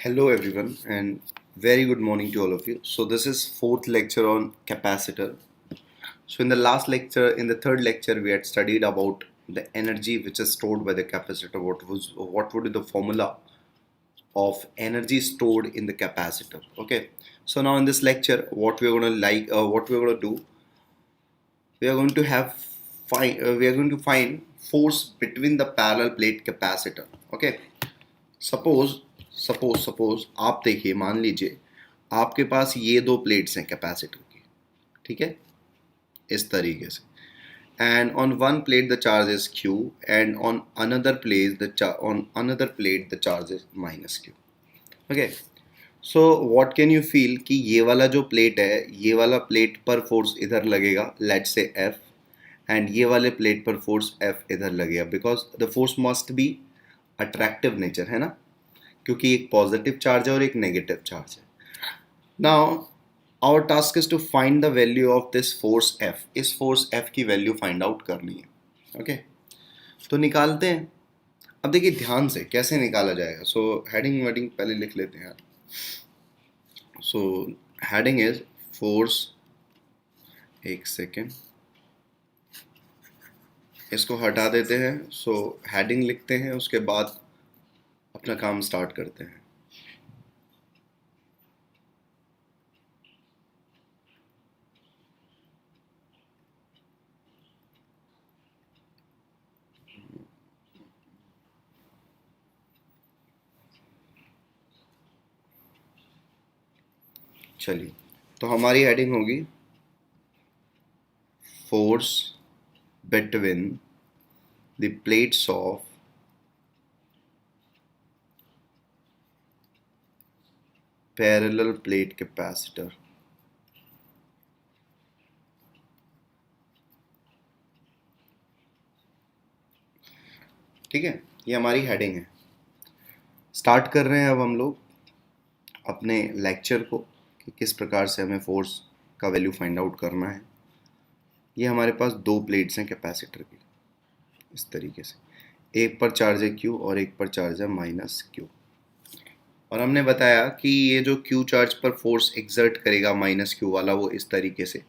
Hello everyone and very good morning to all of you. So this is fourth lecture on capacitor. So in the last lecture, in the third lecture, we had studied about the energy which is stored by the capacitor. What would be the formula of energy stored in the capacitor? Okay. So now in this lecture, what we're gonna do, we are going to we are going to find force between the parallel plate capacitor. Okay. Suppose suppose आप देखिए, मान लीजिए आपके पास ये दो plates हैं capacitor की, ठीक है, इस तरीके से। And on one plate the charge is Q and on another plate the charge is minus Q. Okay, so what can you feel कि ये वाला जो प्लेट है, ये वाला प्लेट पर फोर्स इधर लगेगा, लेट्स से एफ, एंड ये वाले प्लेट पर फोर्स एफ इधर लगेगा, because the force must be attractive nature, है ना, क्योंकि एक पॉजिटिव चार्ज है और एक नेगेटिव चार्ज है। Now our task is to find the value of this force F. इस फोर्स एफ की वैल्यू फाइंड आउट करनी है। ओके, तो निकालते हैं। अब देखिए ध्यान से कैसे निकाला जाएगा। सो हेडिंग वेडिंग पहले लिख लेते हैं यार। सो हेडिंग इज फोर्स, एक सेकेंड, इसको हटा देते हैं। सो हेडिंग लिखते हैं, उसके बाद अपना काम स्टार्ट करते हैं। चलिए, तो हमारी हेडिंग होगी force between the plates of parallel plate capacitor. ठीक है, ये हमारी हेडिंग है। स्टार्ट कर रहे हैं अब हम लोग अपने लेक्चर को कि किस प्रकार से हमें फोर्स का वैल्यू फाइंड आउट करना है। ये हमारे पास दो प्लेट्स हैं कैपेसिटर की, इस तरीके से, एक पर चार्ज है क्यू और एक पर चार्ज है माइनस क्यू। और हमने बताया कि ये जो क्यू चार्ज पर फोर्स एक्सर्ट करेगा माइनस क्यू वाला, वो इस तरीके से,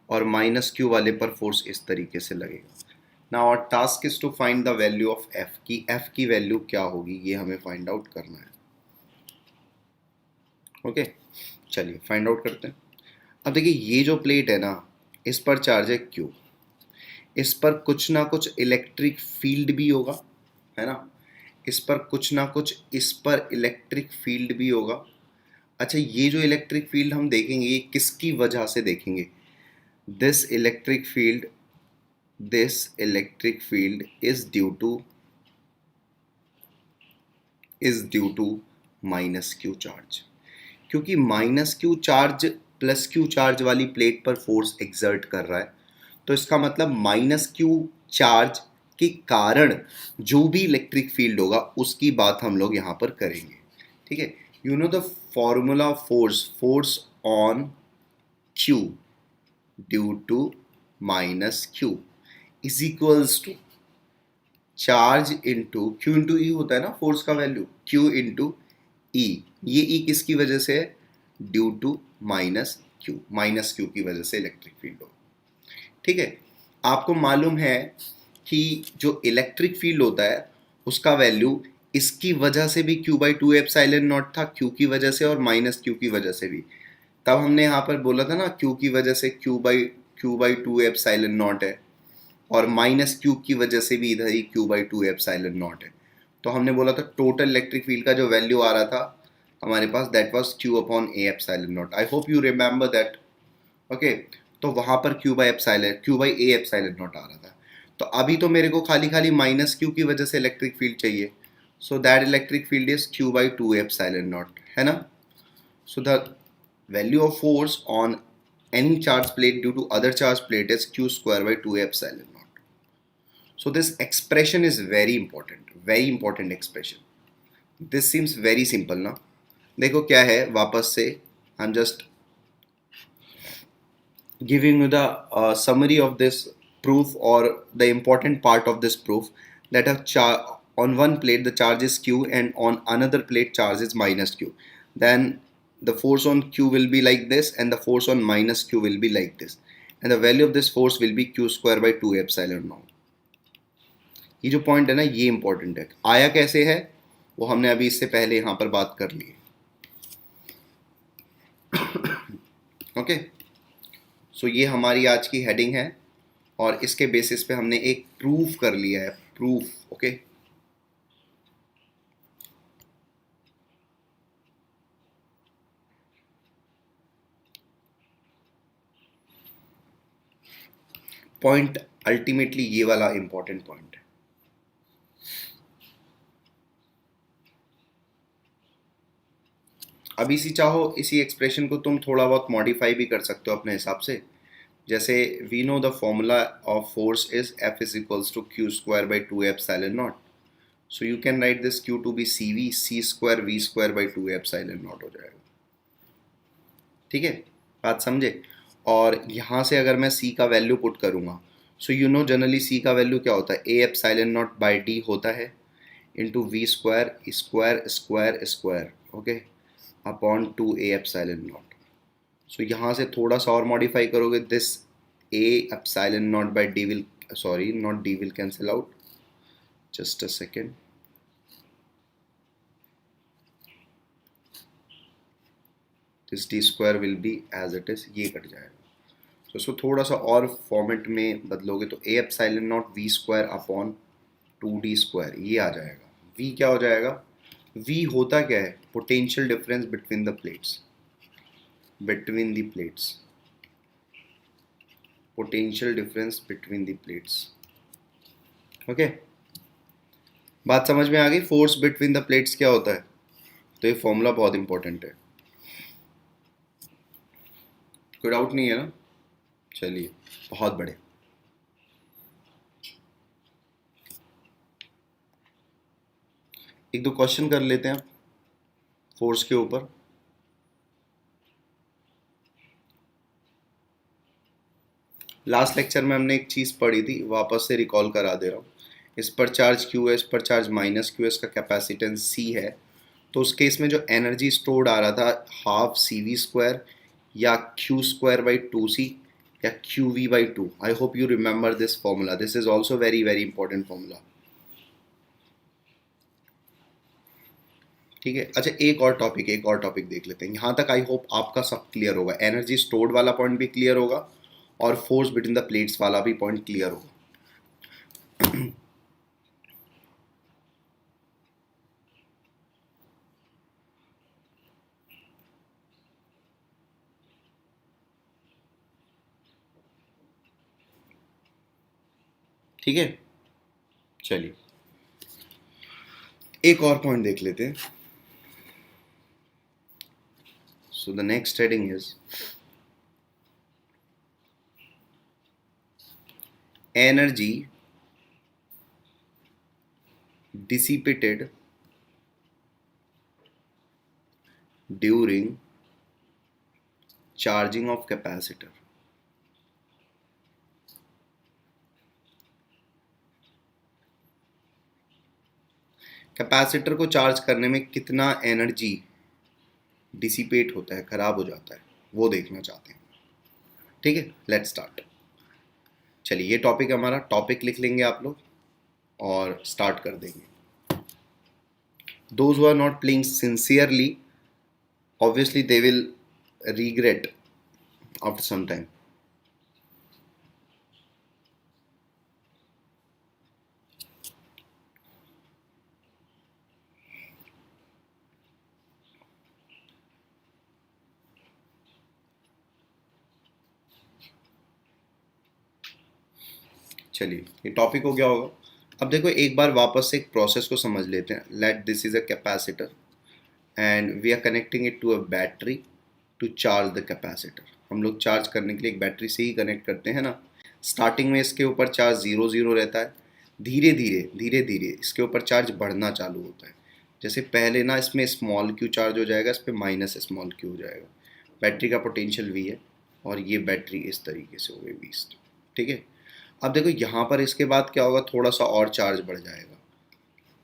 और माइनस क्यू वाले पर फोर्स इस तरीके से लगेगा। Now our task is to find the value of F, की एफ की वैल्यू क्या होगी, ये हमें फाइंड आउट करना है। ओके, चलिए फाइंड आउट करते हैं। अब देखिए ये जो प्लेट है ना, इस पर चार्ज है क्यू, इस पर कुछ ना कुछ इलेक्ट्रिक फील्ड भी होगा, है ना, इस पर कुछ ना कुछ, इस पर इलेक्ट्रिक फील्ड भी होगा। अच्छा, ये जो इलेक्ट्रिक फील्ड हम देखेंगे, ये किसकी वजह से देखेंगे? This electric field, this electric field is due to minus Q charge, क्योंकि minus Q charge plus Q charge वाली प्लेट पर फोर्स एक्सर्ट कर रहा है। तो इसका मतलब माइनस क्यू चार्ज के कारण जो भी इलेक्ट्रिक फील्ड होगा उसकी बात हम लोग यहाँ पर करेंगे। ठीक है, you know the formula of force, force on Q due to minus Q is equals to charge into Q into E होता है ना फोर्स का वैल्यू, क्यू इंटू ई। ये ई किसकी वजह से है? Due to minus Q, minus Q की वजह से इलेक्ट्रिक फील्ड हो। ठीक है, आपको मालूम है कि जो इलेक्ट्रिक फील्ड होता है उसका वैल्यू इसकी वजह से भी Q by two epsilon not था, क्यू की वजह से और माइनस क्यू की वजह से भी। तब हमने यहाँ पर बोला था ना, क्यू की वजह से Q by two epsilon naught है, और माइनस क्यू की वजह से भी इधर ही Q by two epsilon naught है। तो हमने बोला था टोटल इलेक्ट्रिक फील्ड का जो वैल्यू आ रहा था हमारे पास, that was Q upon A epsilon naught. I hope you remember that. Okay, तो वहाँ पर Q by A epsilon naught आ रहा था। तो अभी तो मेरे को खाली खाली माइनस क्यू की वजह से इलेक्ट्रिक फील्ड चाहिए। So that electric field is Q by two epsilon naught, है ना। So the value of force on any charge plate due to other charge plate is q square by 2 epsilon naught. So this expression is very important expression. This seems very simple ना। देखो क्या है, वापस से I'm just giving you the summary of this proof or the important part of this proof, that on one plate the charge is q and on another plate charge is minus q, then the force on q will be like this and the force on minus q will be like this, and the value of this force will be q square by 2 epsilon naught. ये जो point है ना ये important है. आया कैसे है वो हमने अभी इससे पहले यहाँ पर बात कर ली. ओके, सो ये हमारी आज की हेडिंग है और इसके बेसिस पे हमने एक प्रूफ कर लिया है. प्रूफ. ओके, पॉइंट अल्टीमेटली ये वाला इंपॉर्टेंट पॉइंट है. अब इसी चाहो इसी एक्सप्रेशन को तुम थोड़ा बहुत मॉडिफाई भी कर सकते हो अपने हिसाब से. जैसे we know the formula of force is F is equals to Q square by 2 epsilon naught. So you can write this Q to be C V C square V square by 2 epsilon naught हो जाएगा. ठीक है, बात समझे. और यहाँ से अगर मैं सी का वैल्यू पुट करूँगा, so you know generally C का वैल्यू क्या होता है, A epsilon naught by D होता है into V square square square square okay upon 2 A epsilon naught. So यहाँ से थोड़ा सा और मॉडिफाई करोगे, this A epsilon naught by D will, sorry not D will cancel out, just a second. This D square will be as it is, ये कट जाएगा. तो इसको थोड़ा सा और फॉर्मेट में बदलोगे तो A epsilon naught V square upon 2d square ये आ जाएगा. v क्या हो जाएगा, v होता क्या है, potential difference between the plates, between the plates, potential difference between the plates. Okay, बात समझ में आ गई. फोर्स बिटवीन द प्लेट्स क्या होता है, तो ये फॉर्मूला बहुत इंपॉर्टेंट है. कोई डाउट नहीं है ना. चलिए, बहुत बड़े. एक दो क्वेश्चन कर लेते हैं फोर्स के ऊपर. लास्ट लेक्चर में हमने एक चीज़ पढ़ी थी, वापस से रिकॉल करा दे रहा हूँ. इस पर चार्ज क्यू है, इस पर चार्ज माइनस क्यू है, इसका कैपेसिटेंस सी है. तो उस केस में जो एनर्जी स्टोर्ड आ रहा था हाफ सी वी स्क्वायर या क्यू स्क्वायर बाई 2c या Q V by 2. I hope you remember this formula. This is also very very important formula. ठीक है. अच्छा, एक और टॉपिक देख लेते हैं. यहाँ तक आई होप आपका सब क्लियर होगा. एनर्जी स्टोर्ड वाला पॉइंट भी क्लियर होगा और फोर्स बिटवीन द प्लेट्स वाला भी पॉइंट क्लियर होगा. ठीक है, चलिए एक और पॉइंट देख लेते हैं. So the next heading is energy dissipated during charging of capacitor. Capacitor को चार्ज करने में कितना एनर्जी डिसिपेट होता है, खराब हो जाता है, वो देखना चाहते हैं. ठीक है, लेट्स स्टार्ट. चलिए, ये टॉपिक हमारा. टॉपिक लिख लेंगे आप लोग और स्टार्ट कर देंगे. Those who are not playing sincerely, obviously they will regret after some time. चलिए, ये टॉपिक हो गया होगा. अब देखो, एक बार वापस से एक प्रोसेस को समझ लेते हैं. Let this is a capacitor and we are connecting it to a battery to charge the capacitor. हम लोग चार्ज करने के लिए एक बैटरी से ही कनेक्ट करते हैं ना. स्टार्टिंग में इसके ऊपर चार्ज 0 रहता है. धीरे धीरे इसके ऊपर चार्ज बढ़ना चालू होता है. जैसे पहले ना इसमें स्मॉल क्यू चार्ज हो जाएगा, इस पर माइनस स्मॉल क्यू हो जाएगा. बैटरी का पोटेंशियल वी है और ये बैटरी इस तरीके से हो गई 20. ठीक है. अब देखो यहाँ पर इसके बाद क्या होगा, थोड़ा सा और चार्ज बढ़ जाएगा.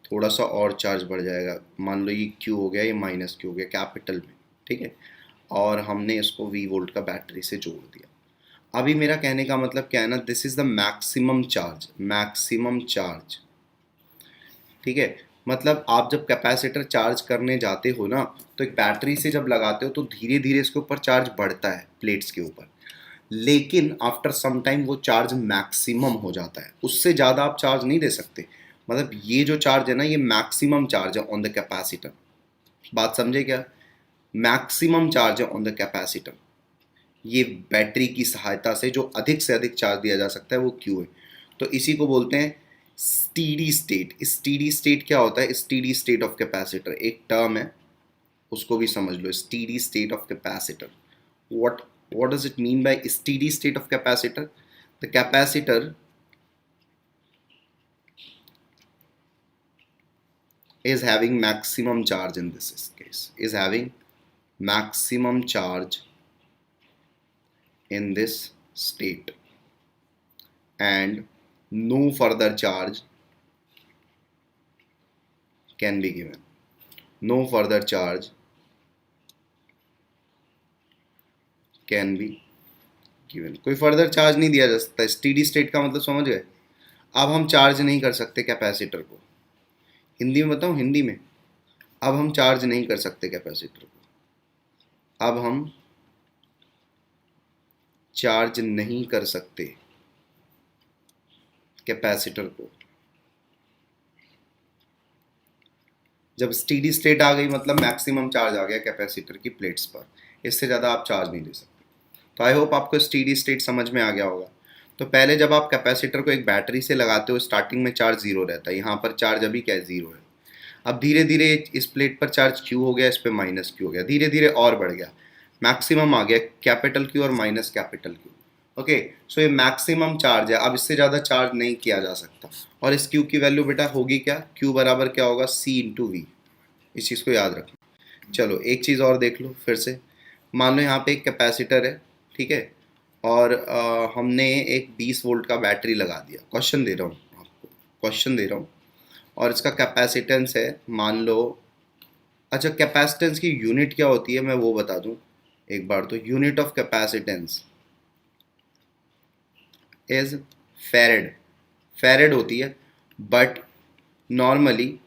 थोड़ा सा और चार्ज बढ़ जाएगा, मान लो ये Q हो गया, ये माइनस Q हो गया कैपिटल में, ठीक है, और हमने इसको V वोल्ट का बैटरी से जोड़ दिया। अभी मेरा कहने का मतलब क्या है ना, this is the maximum charge, maximum charge, ठीक है। मतलब आप जब कैपेसिटर चार्ज करने जाते हो ना, तो एक बैटरी से जब लगाते हो तो धीरे धीरे इसके ऊपर चार्ज बढ़ता है प्लेट्स के ऊपर, लेकिन आफ्टर सम टाइम वो चार्ज मैक्सिमम हो जाता है, उससे ज़्यादा आप चार्ज नहीं दे सकते। मतलब ये जो चार्ज है ना, ये मैक्सिमम चार्ज है ऑन द कैपेसिटर। बात समझे क्या? मैक्सिमम चार्ज है ऑन द कैपेसिटर। ये बैटरी की सहायता से जो अधिक से अधिक चार्ज दिया जा सकता है वो क्यू है। तो इसी को बोलते हैं स्टीडी स्टेट। स्टीडी स्टेट क्या होता है? स्टीडी स्टेट ऑफ कैपेसिटर एक टर्म है, उसको भी समझ लो, steady state of capacitor. what does it mean by steady state of capacitor? The capacitor is having maximum charge, in this case is having maximum charge in this state, and no further charge can be given, no further charge can be given। कोई further charge नहीं दिया जा सकता। Steady state का मतलब समझ गए? अब हम चार्ज नहीं कर सकते कैपेसिटर को, हिंदी में बताऊं, हिंदी में, अब हम चार्ज नहीं कर सकते कैपेसिटर को, अब हम चार्ज नहीं कर सकते कैपेसिटर को। जब स्टीडी स्टेट आ गई मतलब मैक्सिमम चार्ज आ गया कैपेसिटर की प्लेट्स पर, इससे ज़्यादा आप चार्ज नहीं दे सकते। तो आई होप आपको स्टीडी स्टेट समझ में आ गया होगा। तो पहले जब आप कैपेसिटर को एक बैटरी से लगाते हो, स्टार्टिंग में चार्ज जीरो रहता है, यहाँ पर चार्ज अभी क्या है, जीरो है। अब धीरे धीरे इस प्लेट पर चार्ज क्यू हो गया, इस पर माइनस क्यू हो गया, धीरे धीरे और बढ़ गया, मैक्सिमम आ गया कैपिटल क्यू और माइनस कैपिटल क्यू। ओके, सो ये मैक्सिमम चार्ज है, अब इससे ज़्यादा चार्ज नहीं किया जा सकता। और इस क्यू की वैल्यू बेटा होगी क्या, क्यू बराबर क्या होगा, सी इंटू वी। इस चीज़ को याद रखना। चलो एक चीज़ और देख लो फिर से। मान लो यहाँ पे एक कैपेसिटर है, ठीक है, और हमने एक 20 वोल्ट का बैटरी लगा दिया। क्वेश्चन दे रहा हूँ आपको, क्वेश्चन दे रहा हूँ, और इसका कैपेसिटेंस है मान लो, अच्छा कैपेसिटेंस की यूनिट क्या होती है मैं वो बता दूं एक बार। तो unit of capacitance is farad, farad होती है, बट नॉर्मली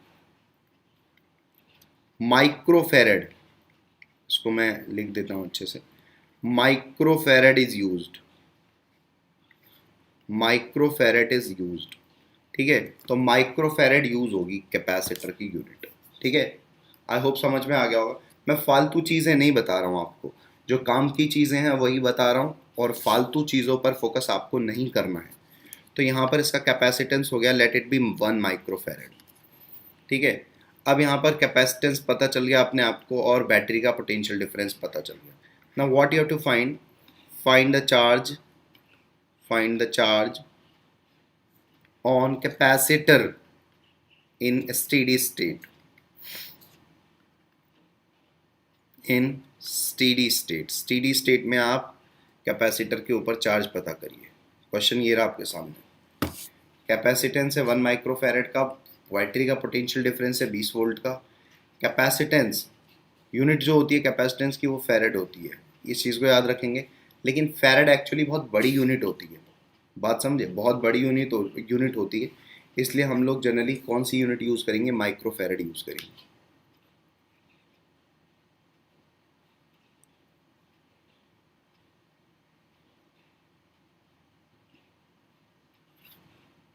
माइक्रोफैरेड, इसको मैं लिख देता हूँ अच्छे से, microfarad is used, microfarad is used, ठीक है। तो माइक्रोफैरेड यूज होगी कैपेसिटर की यूनिट, ठीक है। आई होप समझ में आ गया होगा। मैं फालतू चीज़ें नहीं बता रहा हूँ आपको, जो काम की चीज़ें हैं वही बता रहा हूँ, और फालतू चीज़ों पर फोकस आपको नहीं करना है। तो यहाँ पर इसका कैपेसिटेंस हो गया, लेट इट बी 1 माइक्रोफैरेड, ठीक है। अब यहाँ पर कैपेसिटेंस पता चल गया अपने आपको, और बैटरी का पोटेंशियल डिफरेंस पता चल गया। Now what you have to find, find the charge, find the charge on capacitor in steady state, in steady state। steady state में आप कैपेसिटर के ऊपर चार्ज पता करिए। क्वेश्चन ये रहा आपके सामने, कैपेसिटेंस है 1 माइक्रोफैरेड का, बैटरी का पोटेंशियल डिफरेंस है 20 वोल्ट का, कैपेसिटेंस यूनिट जो होती है कैपेसिटेंस की वो फैरेड होती है, इस चीज़ को याद रखेंगे। लेकिन फैरेड एक्चुअली बहुत बड़ी यूनिट होती है, बात समझे, बहुत बड़ी यूनिट होती है, इसलिए हम लोग जनरली कौन सी यूनिट यूज़ करेंगे, माइक्रोफैरेड यूज़ करेंगे।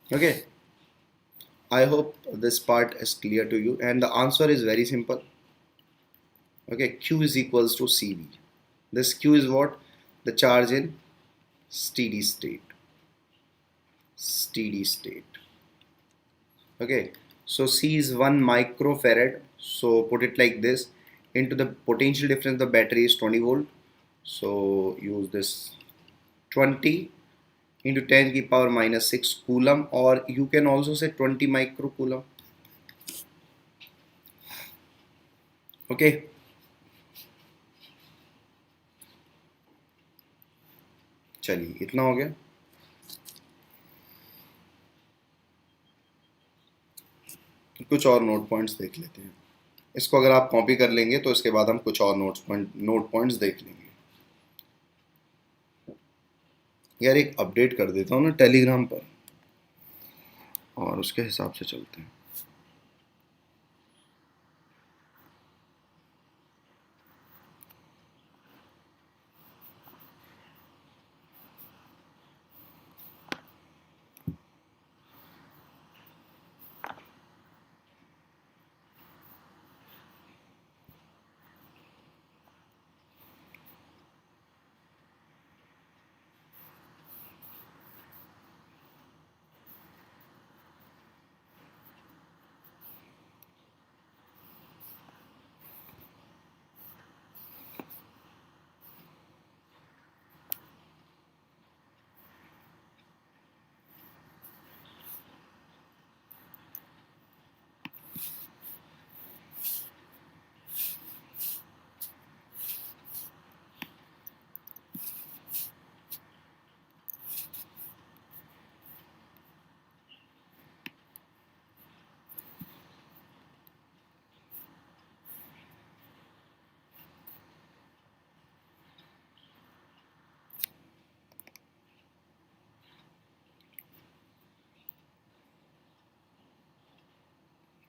Okay, I hope this part is clear to you, and the answer is very simple. Okay, Q is equals to CV. This Q is what? The charge in steady state. Steady state. Okay, so C is 1 microfarad. So put it like this. Into the potential difference, the battery is 20 volt. So use this 20 into 10 की power minus 6 coulomb, or you can also say 20 micro coulomb. Okay, चलिए इतना हो गया। कुछ और note points देख लेते हैं। इसको अगर आप कॉपी कर लेंगे तो इसके बाद हम कुछ और नोट पॉइंट्स देख लेंगे। यार एक अपडेट कर देता हूँ ना टेलीग्राम पर, और उसके हिसाब से चलते हैं।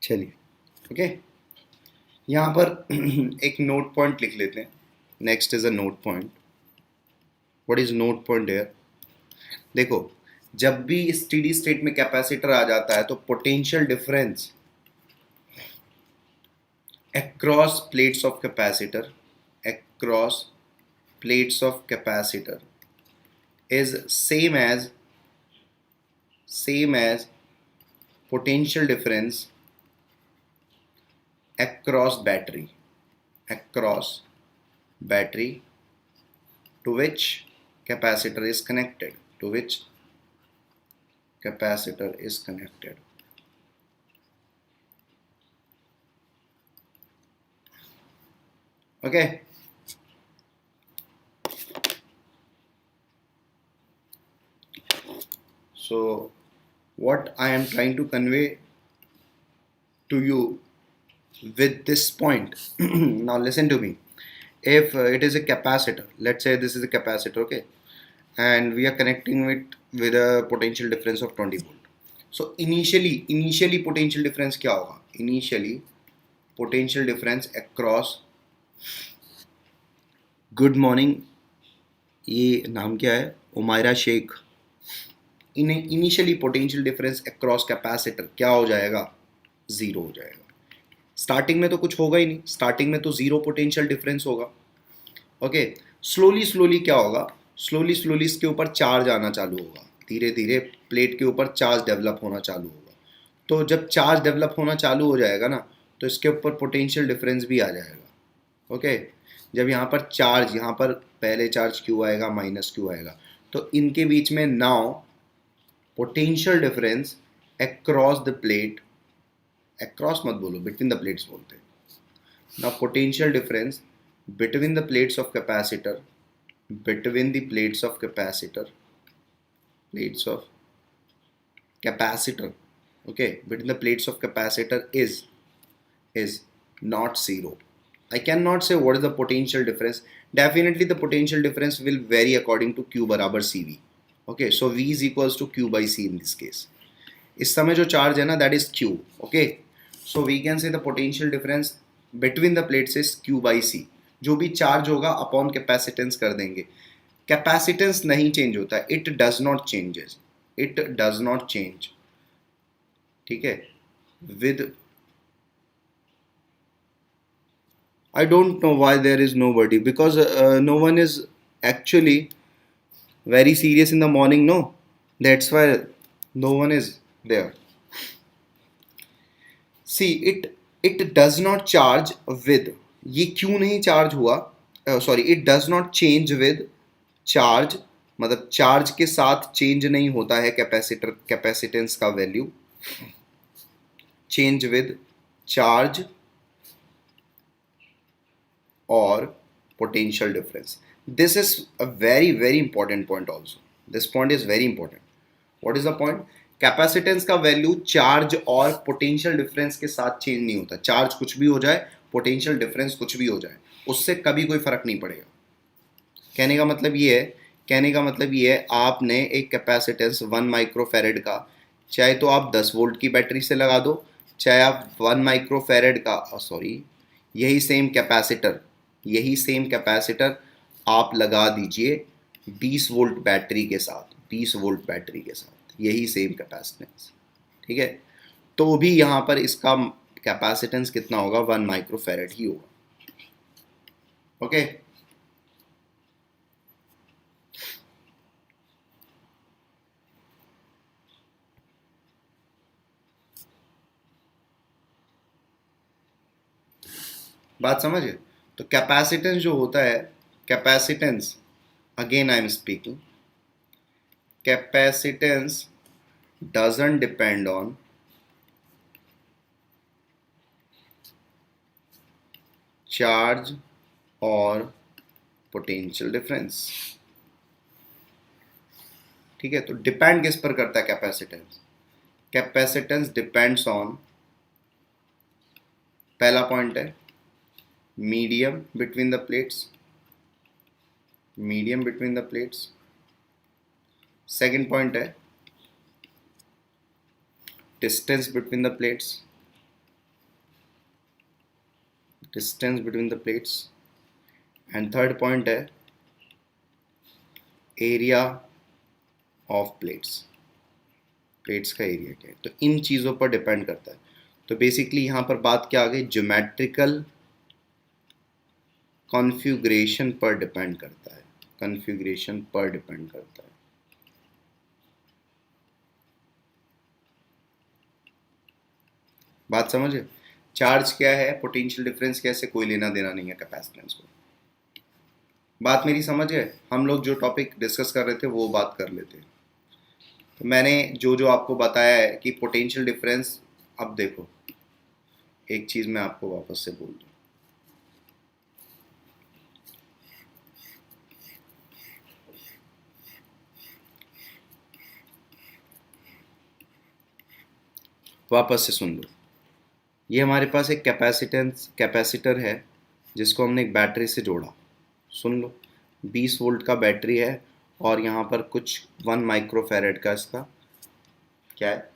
चलिए ओके, यहाँ पर एक नोट पॉइंट लिख लेते हैं। Next is a note point. What is note point here? देखो, जब भी स्टेडी स्टेट में कैपेसिटर आ जाता है तो potential difference across plates of capacitor across plates of capacitor is same as potential difference across battery to which capacitor is connected. Okay, so what I am trying to convey to you with this point now listen to me. If it is a capacitor, let's say this is a capacitor, okay, and we are connecting it with a potential difference of 20 volt. So initially potential difference क्या होगा? Initially potential difference across, good morning, ये नाम क्या है? Umaira Shaikh. Initially potential difference across capacitor क्या हो जाएगा? Zero हो जाएगा। स्टार्टिंग में तो कुछ होगा ही नहीं, स्टार्टिंग में तो ज़ीरो पोटेंशियल डिफरेंस होगा। ओके, स्लोली क्या होगा? स्लोली इसके ऊपर चार्ज आना चालू होगा, धीरे धीरे प्लेट के ऊपर चार्ज डेवलप होना चालू होगा। तो जब चार्ज डेवलप होना चालू हो जाएगा ना, तो इसके ऊपर पोटेंशियल डिफरेंस भी आ जाएगा। ओके, जब यहाँ पर चार्ज, यहाँ पर पहले चार्ज क्यू आएगा, माइनस क्यू आएगा, तो इनके बीच में now potential difference across the plate, across मत बोलो, बिटवीन द प्लेट्स बोलते हैं। Now potential difference between the plates of capacitor, between the plates of capacitor, plates of capacitor, okay, between the plates of capacitor is not zero. I cannot say what is the potential difference. Definitely the potential difference will vary according to Q बराबर CV. Okay, so V is equals to Q by C in this case. इस समय जो charge है ना, that is Q. Okay, so we can say the potential difference between the plates is Q by C. जो भी charge होगा upon capacitance कर देंगे। कैपेसिटेंस नहीं चेंज होता है, इट डज नॉट चेंज, ठीक है। With I don't know why there is nobody, because no one is actually very serious in the morning, no, that's why no one is there. See it does not charge with, ये क्यों नहीं charge हुआ? Sorry, it does not change with charge, मतलब charge के साथ change नहीं होता है कैपेसिटेंस का वैल्यू, चेंज विद चार्ज और potential difference. This is a very important point also, this point is very important. What is the point? Capacitance का value charge और पोटेंशियल डिफरेंस के साथ चेंज नहीं होता। चार्ज कुछ भी हो जाए, पोटेंशियल डिफरेंस कुछ भी हो जाए, उससे कभी कोई फर्क नहीं पड़ेगा। कहने का मतलब ये है, आपने एक कैपेसिटेंस 1 माइक्रोफेरेड का, चाहे तो आप 10 वोल्ट की बैटरी से लगा दो, चाहे आप 1 माइक्रोफेरेड का सॉरी यही सेम कैपेसिटर आप लगा दीजिए 20 वोल्ट बैटरी के साथ, 20 वोल्ट बैटरी के साथ, यही सेम कैपेसिटेंस, ठीक है। तो भी यहाँ पर इसका कैपेसिटेंस कितना होगा, 1 माइक्रोफेरेड ही होगा। ओके, बात समझे। तो कैपेसिटेंस जो होता है, capacitance, again I am speaking, capacitance doesn't depend on charge और पोटेंशियल डिफरेंस, ठीक है। तो डिपेंड किस पर करता है कैपेसिटेंस, कैपेसिटेंस डिपेंड्स ऑन, पहला पॉइंट है medium between the plates, medium between the plates. Second point है distance between the plates, distance between the plates. And third point है एरिया ऑफ प्लेट्स, प्लेट्स का area क्या है। तो इन चीज़ों पर डिपेंड करता है। तो बेसिकली यहाँ पर बात क्या आ गई, ज्योमेट्रिकल कॉन्फ़िगरेशन पर डिपेंड करता है, कॉन्फ़िगरेशन पर डिपेंड करता है। बात समझे। चार्ज क्या है, पोटेंशियल डिफरेंस कैसे, कोई लेना देना नहीं है कैपेसिटेंस को। बात मेरी समझ है। हम लोग जो टॉपिक डिस्कस कर रहे थे वो बात कर लेते हैं। तो मैंने जो जो आपको बताया है कि पोटेंशियल डिफरेंस, अब देखो एक चीज़ मैं आपको वापस से बोल दूँ, वापस से सुन लो। ये हमारे पास एक कैपेसिटर है जिसको हमने एक बैटरी से जोड़ा। सुन लो, 20 वोल्ट का बैटरी है और यहाँ पर कुछ 1 माइक्रोफेरेड का इसका क्या है,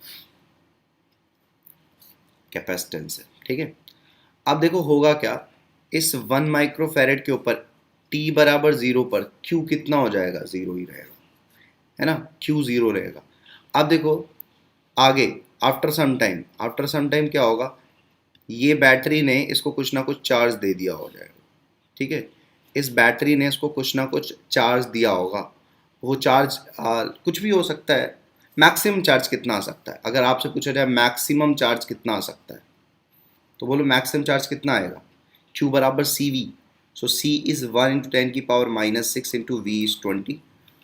कैपेसिटेंस है, ठीक है। अब देखो होगा क्या, इस 1 माइक्रोफेरेड के ऊपर t बराबर 0 पर q कितना हो जाएगा, 0 ही रहेगा, है ना, q 0 रहेगा। अब देखो आगे आफ्टर सम टाइम क्या होगा, ये बैटरी ने इसको कुछ ना कुछ चार्ज दे दिया हो जाएगा, ठीक है। इस बैटरी ने इसको कुछ ना कुछ चार्ज दिया होगा। वो चार्ज कुछ भी हो सकता है। मैक्सिमम चार्ज कितना आ सकता है, अगर आपसे पूछा जाए मैक्सिमम चार्ज कितना आ सकता है, तो बोलो मैक्सिमम चार्ज कितना आएगा, Q बराबर C V. So C is 1 into 10 की power -6 into V is 20,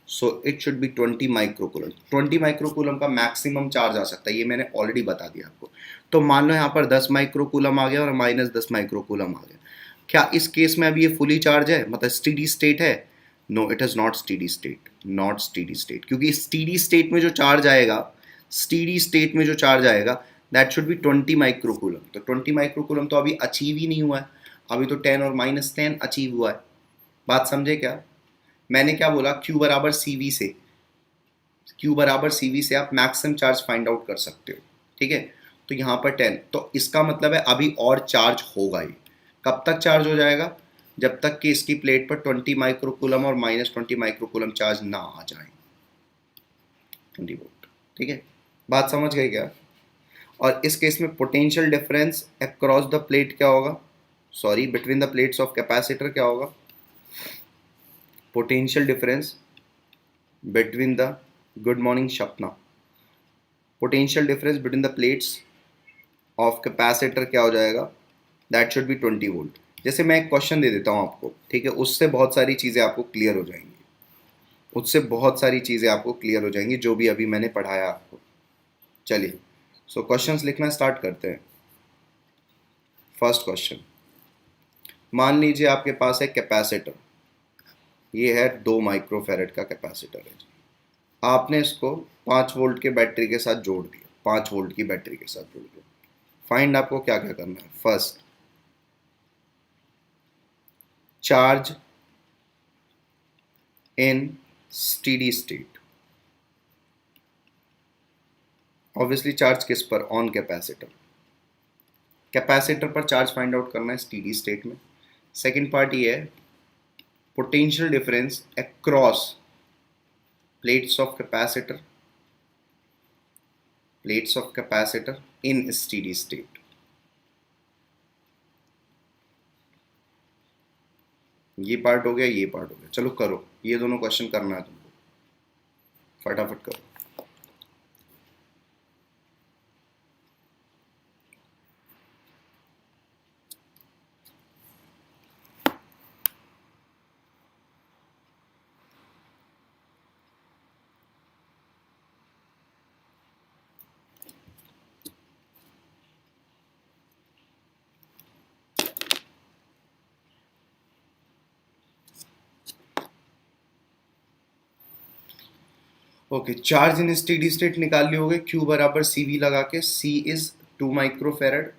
so it should be 20 microcoulomb. 20 microcoulomb का मैक्सिमम चार्ज आ सकता है, ये मैंने ऑलरेडी बता दिया आपको। तो मान लो यहाँ पर 10 माइक्रोकूलम आ गया और -10 माइक्रोकूलम आ गया। क्या इस केस में अभी ये फुली चार्ज है, मतलब स्टेडी स्टेट है? No, it is not steady state, not steady state, क्योंकि स्टेडी स्टेट में जो चार्ज आएगा, स्टेडी स्टेट में जो चार्ज आएगा दैट शुड बी 20 माइक्रोकूलम। तो 20 माइक्रोकूलम तो अभी अचीव ही नहीं हुआ है, अभी तो 10 और -10 अचीव हुआ है। बात समझे क्या? मैंने क्या बोला, Q बराबर सी वी से, Q बराबर सी वी से आप मैक्सिमम चार्ज फाइंड आउट कर सकते हो, ठीक है। तो यहाँ पर 10, तो इसका मतलब है अभी और चार्ज होगा। ये कब तक चार्ज हो जाएगा, जब तक कि इसकी प्लेट पर 20 माइक्रोकूलम और -20 माइक्रोकूलम चार्ज ना आ जाए, 20 वोल्ट, ठीक है। बात समझ गए क्या? और इस केस में potential difference across the plate क्या होगा, sorry between the plates of capacitor क्या होगा, potential difference between the, good morning Sapna, potential difference between the plates of capacitor क्या हो जाएगा, दैट शुड बी 20 वोल्ट। जैसे मैं एक क्वेश्चन दे देता हूँ आपको, ठीक है, उससे बहुत सारी चीज़ें आपको क्लियर हो जाएंगी, उससे बहुत सारी चीज़ें आपको क्लियर हो जाएंगी जो भी अभी मैंने पढ़ाया आपको। चलिए, सो क्वेश्चंस लिखना स्टार्ट करते हैं। फर्स्ट क्वेश्चन, मान लीजिए आपके पास है कैपेसिटर, ये है 2 माइक्रोफेरेड का कैपेसिटर है। आपने इसको 5 वोल्ट के बैटरी के साथ जोड़ दिया, 5 वोल्ट की बैटरी के साथ जोड़ दिया। फाइंड आपको क्या क्या करना है। First, charge in steady state. Obviously charge किस पर? On capacitor. कैपेसिटर पर चार्ज फाइंड आउट करना है स्टेडी स्टेट में। सेकेंड पार्ट ये है, potential difference across plates of capacitor, plates of capacitor in steady state. ये पार्ट हो गया, ये पार्ट हो गया। चलो करो, ये दोनों क्वेश्चन करना है तुमको, फटाफट करो। Okay, charge in steady state निकाल लिए होगे। Q बराबर CV लगा के, C is 2 microfarad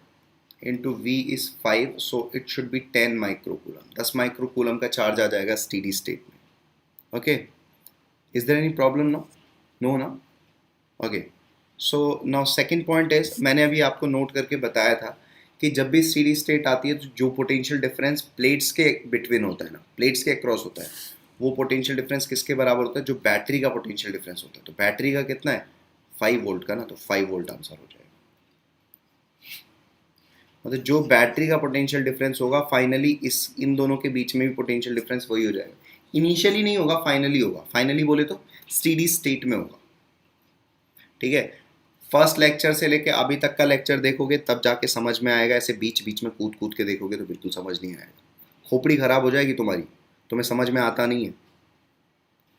into V is 5, so it should be 10 microcoulomb. 10 microcoulomb का चार्ज आ जाएगा स्टेडी स्टेट में। Okay, is there any problem? No, no ना। Okay, so now second point is, मैंने अभी आपको नोट करके बताया था कि जब भी स्टेडी स्टेट आती है तो जो पोटेंशियल डिफरेंस प्लेट्स के बिटवीन होता है ना, प्लेट्स के अक्रॉस होता है, वो पोटेंशियल डिफरेंस किसके बराबर होता है? जो बैटरी का पोटेंशियल डिफरेंस होता है। तो बैटरी का कितना है? 5 वोल्ट का ना, तो 5 वोल्ट आंसर हो जाएगा। मतलब जो बैटरी का पोटेंशियल डिफरेंस होगा फाइनली इस इन दोनों के बीच में भी पोटेंशियल डिफरेंस वही हो जाएगा। इनिशियली नहीं होगा, फाइनली होगा। फाइनली बोले तो स्टेडी स्टेट में होगा। ठीक है, फर्स्ट लेक्चर से लेके अभी तक का लेक्चर देखोगे तब जाके समझ में आएगा। ऐसे बीच बीच में कूद कूद के देखोगे तो बिल्कुल समझ नहीं आएगा। खोपड़ी खराब हो जाएगी तुम्हारी, तुम्हें समझ में आता नहीं है।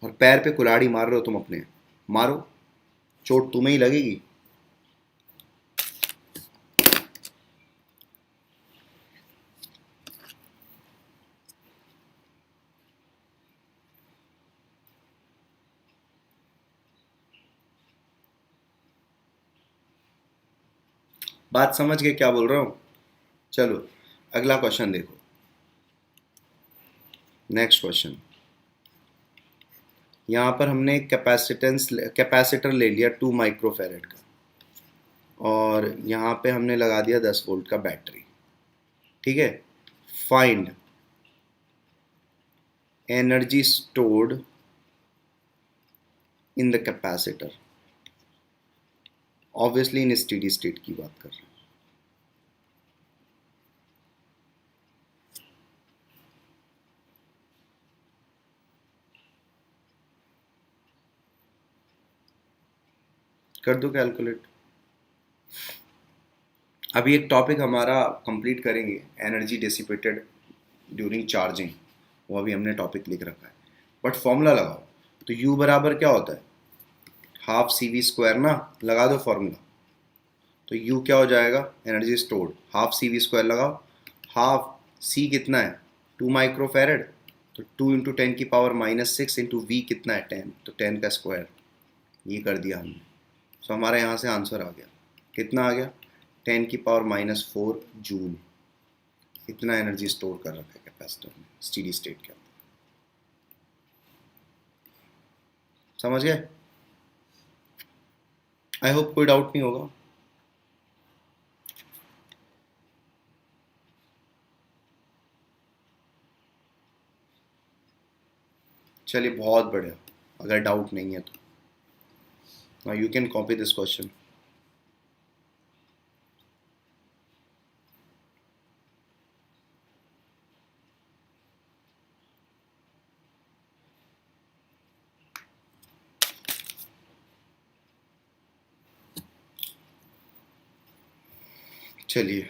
और पैर पे कुल्हाड़ी मार रहे हो तुम अपने, मारो, चोट तुम्हें ही लगेगी। बात समझ के क्या बोल रहा हूँ? चलो अगला क्वेश्चन देखो। नेक्स्ट क्वेश्चन, यहाँ पर हमने कैपेसिटर ले लिया 2 माइक्रोफेरेड का, और यहाँ पे हमने लगा दिया 10 वोल्ट का बैटरी। ठीक है, find energy stored in the capacitor. Obviously in steady state की बात कर रहे हैं। कर दो कैलकुलेट। अभी एक टॉपिक हमारा कंप्लीट करेंगे, एनर्जी डिसिपेटेड ड्यूरिंग चार्जिंग, वो अभी हमने टॉपिक लिख रखा है। बट फॉर्मूला लगाओ। तो U बराबर क्या होता है? हाफ CV² ना, लगा दो फॉर्मूला। तो U क्या हो जाएगा? एनर्जी स्टोर्ड हाफ CV² लगाओ। हाफ C कितना है? 2 माइक्रोफेरेड, तो 2 इंटू 10⁻⁻6 इंटू V कितना है? 10, तो 10 का स्क्वायर। ये कर दिया हमने। सो हमारे यहाँ से आंसर आ गया। कितना आ गया? 10⁻⁻4 जूल। इतना एनर्जी स्टोर कर रखा है कैपेसिटर में स्टेडी स्टेट के अंदर। समझ गए? आई होप कोई डाउट नहीं होगा। चलिए बहुत बढ़िया, अगर डाउट नहीं है तो now you can copy this question. चलिए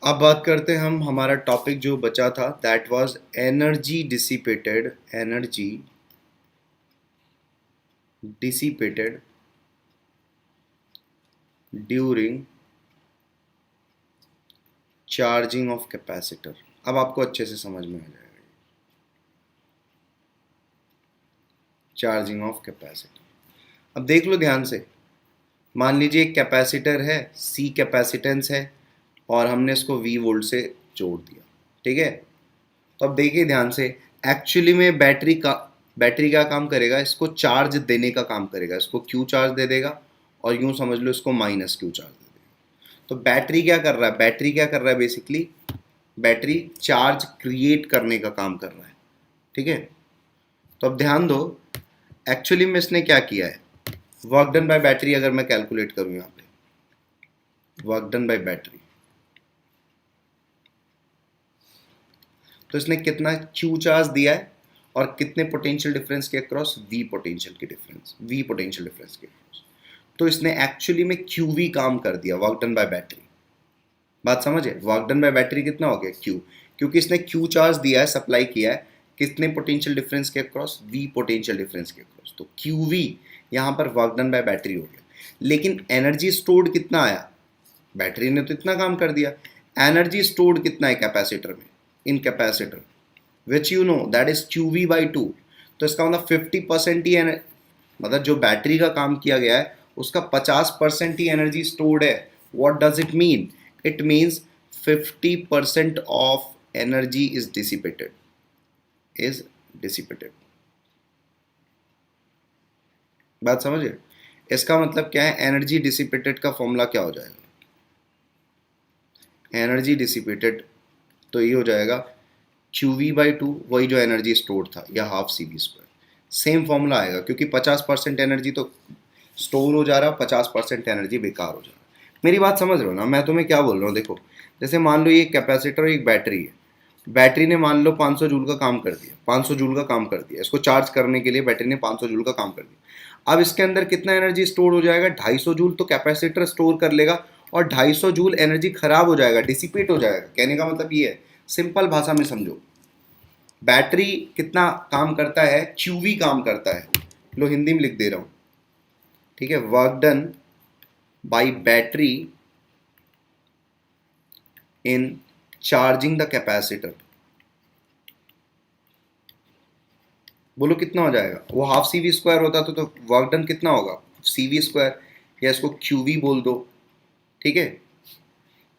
अब बात करते हैं हम, हमारा टॉपिक जो बचा था that was energy dissipated, energy dissipated during charging of capacitor. अब आपको अच्छे से समझ में आ जाएगा। चार्जिंग ऑफ कैपेसिटर, अब देख लो ध्यान से, मान लीजिए एक कैपेसिटर है, सी कैपेसिटेंस है, और हमने इसको वी वोल्ट से जोड़ दिया, ठीक है। तो अब देखिए ध्यान से, एक्चुअली में बैटरी क्या काम करेगा, इसको चार्ज देने का काम करेगा, इसको क्यू चार्ज दे देगा, और यूं समझ लो इसको माइनस क्यू चार्ज दे देगा। तो बैटरी क्या कर रहा है, बैटरी क्या कर रहा है बेसिकली, बैटरी चार्ज क्रिएट करने का काम कर रहा है, ठीक है। तो अब ध्यान दो, एक्चुअली में इसने क्या किया है, वर्क डन बाय बैटरी अगर मैं कैलकुलेट करूं यहाँ पे, वर्क डन बाय बैटरी, तो इसने कितना क्यू चार्ज दिया है और कितने पोटेंशियल डिफरेंस के अक्रॉस, वी पोटेंशियल के डिफरेंस, वी पोटेंशियल डिफरेंस के अक्रॉस। तो इसने एक्चुअली में क्यूवी काम कर दिया, वर्क डन बाय बैटरी। बात समझे, वर्क डन बाय बैटरी कितना हो गया, क्यू, क्योंकि इसने क्यू चार्ज दिया है, सप्लाई किया है कितने पोटेंशियल डिफरेंस के अक्रॉस, वी पोटेंशियल डिफरेंस के अक्रॉस। तो क्यूवी यहाँ पर वर्क डन बाय बैटरी हो गया। लेकिन एनर्जी स्टोर्ड कितना आया, बैटरी ने तो इतना काम कर दिया, एनर्जी स्टोर्ड कितना है कैपेसिटर में, इन capacitor, which you know that is qv by two. तो इसका मतलब 50% ही मतलब जो बैटरी का काम किया गया है उसका 50% ही एनर्जी स्टोर्ड है। What does it mean, it means 50% of energy is dissipated. बात समझे, इसका मतलब क्या है, एनर्जी डिसिपेटेड का फॉर्मूला क्या हो जाएगा, एनर्जी डिसिपेटेड तो ये हो जाएगा क्यू वी बाई टू, वही जो एनर्जी स्टोर था, या half C V square. Same formula आएगा क्योंकि 50% एनर्जी तो स्टोर हो जा रहा, 50% एनर्जी बेकार हो जा रहा। मेरी बात समझ रहे हो ना, मैं तुम्हें क्या बोल रहा हूँ, देखो जैसे मान लो ये कैपेसिटर और एक बैटरी है, बैटरी ने मान लो 500 जूल का काम कर दिया, 500 जूल का काम कर दिया, इसको चार्ज करने के लिए बैटरी ने 500 जूल का काम कर दिया। अब इसके अंदर कितना एनर्जी स्टोर हो जाएगा, 250 जूल तो कैपेसिटर स्टोर कर लेगा, और 250 जूल एनर्जी खराब हो जाएगा, डिसिपेट हो जाएगा। कहने का मतलब ये है, सिंपल भाषा में समझो, बैटरी कितना काम करता है, क्यूवी काम करता है, लो हिंदी में लिख दे रहा हूं, ठीक है, work done by battery in charging the capacitor. बोलो कितना हो जाएगा, वो हाफ सी वी स्क्वायर होता तो वर्क डन कितना होगा, सी वी स्क्वायर, या इसको क्यूवी बोल दो, ठीक है,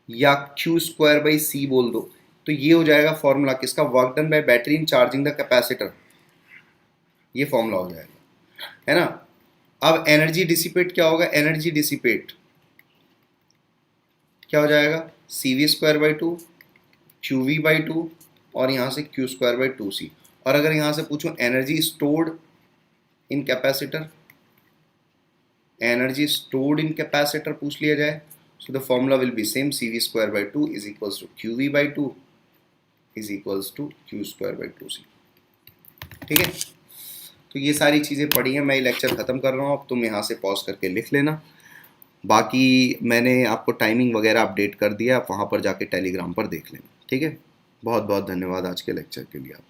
या क्यू स्क्वायर बाई सी बोल दो। तो ये हो जाएगा फॉर्मूला किसका, work done by battery in charging the capacitor, ये फॉर्मूला हो जाएगा, है ना। अब एनर्जी डिसिपेट क्या होगा, एनर्जी डिसिपेट क्या हो जाएगा, C V square by two, Q V by two, और यहाँ से Q square by two C. और अगर यहाँ से पूछूं energy stored in capacitor, energy stored in capacitor पूछ लिया जाए, so the formula will be same, cv square by 2 is equals to qv by 2 is equals to q square by 2c। ठीक है, तो ये सारी चीज़ें पढ़ी हैं, मैं ये लेक्चर ख़त्म कर रहा हूँ, अब तुम यहाँ से पॉज करके लिख लेना। बाकी मैंने आपको टाइमिंग वगैरह अपडेट कर दिया, आप वहाँ पर जाके टेलीग्राम पर देख लेना, ठीक है। बहुत बहुत धन्यवाद आज के लेक्चर के लिए आप।